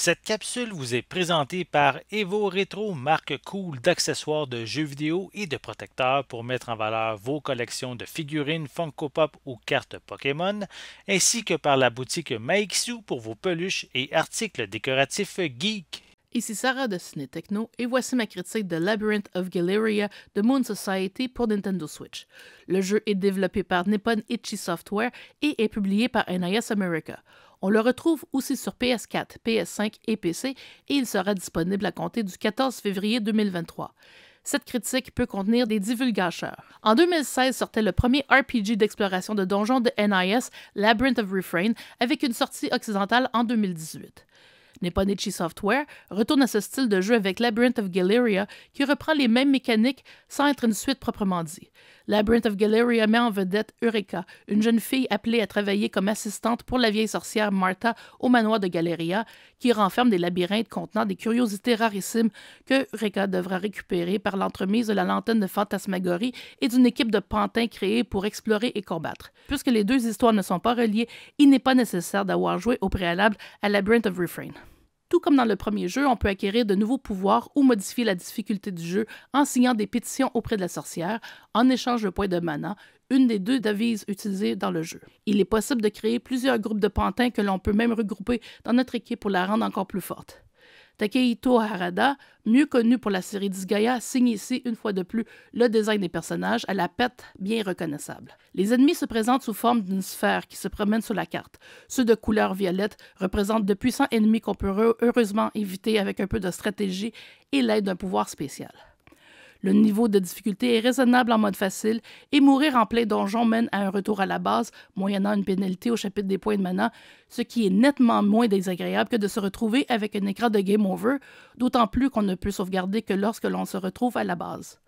Cette capsule vous est présentée par Evo Retro, marque cool d'accessoires de jeux vidéo et de protecteurs pour mettre en valeur vos collections de figurines Funko Pop ou cartes Pokémon, ainsi que par la boutique Maixu pour vos peluches et articles décoratifs geek. Ici Sarah de Ciné Techno et voici ma critique de Labyrinth of Galeria de Moon Society pour Nintendo Switch. Le jeu est développé par Nippon Ichi Software et est publié par NIS America. On le retrouve aussi sur PS4, PS5 et PC et il sera disponible à compter du 14 février 2023. Cette critique peut contenir des divulgateurs. En 2016 sortait le premier RPG d'exploration de donjons de NIS, Labyrinth of Refrain, avec une sortie occidentale en 2018. Nipponichi Software retourne à ce style de jeu avec Labyrinth of Galeria qui reprend les mêmes mécaniques sans être une suite proprement dit. Labyrinth of Galeria met en vedette Eureka, une jeune fille appelée à travailler comme assistante pour la vieille sorcière Martha au manoir de Galeria qui renferme des labyrinthes contenant des curiosités rarissimes que Eureka devra récupérer par l'entremise de la lanterne de fantasmagorie et d'une équipe de pantins créée pour explorer et combattre. Puisque les deux histoires ne sont pas reliées, il n'est pas nécessaire d'avoir joué au préalable à Labyrinth of Refrain. Tout comme dans le premier jeu, on peut acquérir de nouveaux pouvoirs ou modifier la difficulté du jeu en signant des pétitions auprès de la sorcière en échange de points de mana, une des deux devises utilisées dans le jeu. Il est possible de créer plusieurs groupes de pantins que l'on peut même regrouper dans notre équipe pour la rendre encore plus forte. Takehito Harada, mieux connu pour la série Disgaea, signe ici une fois de plus le design des personnages à la patte bien reconnaissable. Les ennemis se présentent sous forme d'une sphère qui se promène sur la carte. Ceux de couleur violette représentent de puissants ennemis qu'on peut heureusement éviter avec un peu de stratégie et l'aide d'un pouvoir spécial. Le niveau de difficulté est raisonnable en mode facile et mourir en plein donjon mène à un retour à la base, moyennant une pénalité au chapitre des points de mana, ce qui est nettement moins désagréable que de se retrouver avec un écran de Game Over, d'autant plus qu'on ne peut sauvegarder que lorsque l'on se retrouve à la base.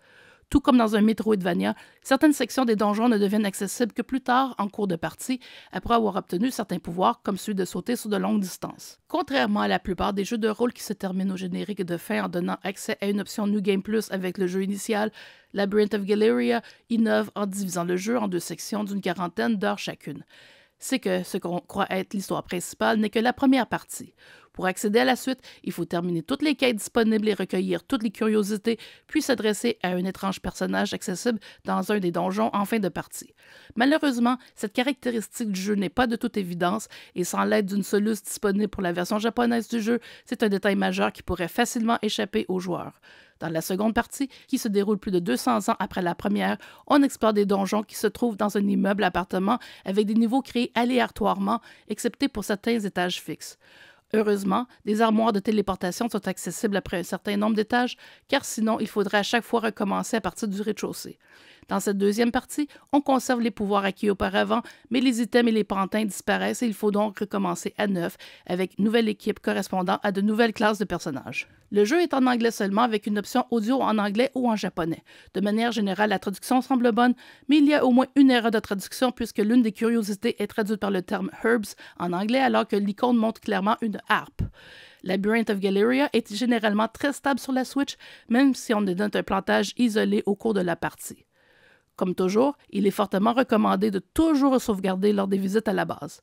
Tout comme dans un Metroidvania, certaines sections des donjons ne deviennent accessibles que plus tard en cours de partie, après avoir obtenu certains pouvoirs comme celui de sauter sur de longues distances. Contrairement à la plupart des jeux de rôle qui se terminent au générique de fin en donnant accès à une option New Game Plus avec le jeu initial, Labyrinth of Galeria innove en divisant le jeu en deux sections d'une quarantaine d'heures chacune. C'est que ce qu'on croit être l'histoire principale n'est que la première partie. Pour accéder à la suite, il faut terminer toutes les quêtes disponibles et recueillir toutes les curiosités, puis s'adresser à un étrange personnage accessible dans un des donjons en fin de partie. Malheureusement, cette caractéristique du jeu n'est pas de toute évidence, et sans l'aide d'une soluce disponible pour la version japonaise du jeu, c'est un détail majeur qui pourrait facilement échapper aux joueurs. Dans la seconde partie, qui se déroule plus de 200 ans après la première, on explore des donjons qui se trouvent dans un immeuble appartement avec des niveaux créés aléatoirement, excepté pour certains étages fixes. Heureusement, des armoires de téléportation sont accessibles après un certain nombre d'étages, car sinon il faudrait à chaque fois recommencer à partir du rez-de-chaussée. Dans cette deuxième partie, on conserve les pouvoirs acquis auparavant, mais les items et les pantins disparaissent et il faut donc recommencer à neuf avec une nouvelle équipe correspondant à de nouvelles classes de personnages. Le jeu est en anglais seulement avec une option audio en anglais ou en japonais. De manière générale, la traduction semble bonne, mais il y a au moins une erreur de traduction puisque l'une des curiosités est traduite par le terme herbs en anglais alors que l'icône montre clairement une harpe. Labyrinth of Galeria est généralement très stable sur la Switch, même si on donne un plantage isolé au cours de la partie. Comme toujours, il est fortement recommandé de toujours sauvegarder lors des visites à la base.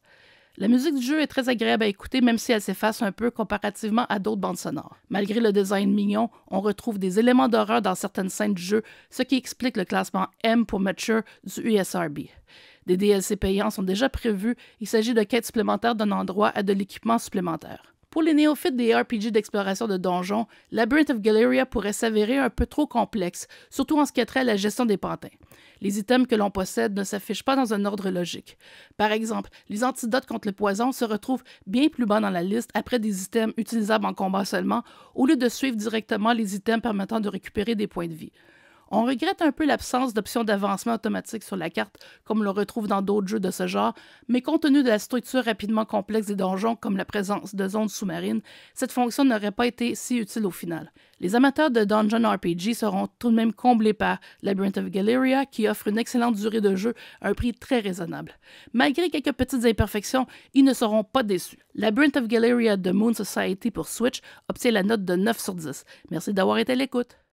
La musique du jeu est très agréable à écouter même si elle s'efface un peu comparativement à d'autres bandes sonores. Malgré le design mignon, on retrouve des éléments d'horreur dans certaines scènes du jeu, ce qui explique le classement M pour Mature du USRB. Des DLC payants sont déjà prévus, il s'agit de quêtes supplémentaires donnant droit à de l'équipement supplémentaire. Pour les néophytes des RPG d'exploration de donjons, Labyrinth of Galeria pourrait s'avérer un peu trop complexe, surtout en ce qui a trait à la gestion des pantins. Les items que l'on possède ne s'affichent pas dans un ordre logique. Par exemple, les antidotes contre le poison se retrouvent bien plus bas dans la liste après des items utilisables en combat seulement, au lieu de suivre directement les items permettant de récupérer des points de vie. On regrette un peu l'absence d'options d'avancement automatique sur la carte, comme l'on retrouve dans d'autres jeux de ce genre, mais compte tenu de la structure rapidement complexe des donjons, comme la présence de zones sous-marines, cette fonction n'aurait pas été si utile au final. Les amateurs de Dungeon RPG seront tout de même comblés par Labyrinth of Galeria, qui offre une excellente durée de jeu à un prix très raisonnable. Malgré quelques petites imperfections, ils ne seront pas déçus. Labyrinth of Galeria de Moon Society pour Switch obtient la note de 9 sur 10. Merci d'avoir été à l'écoute.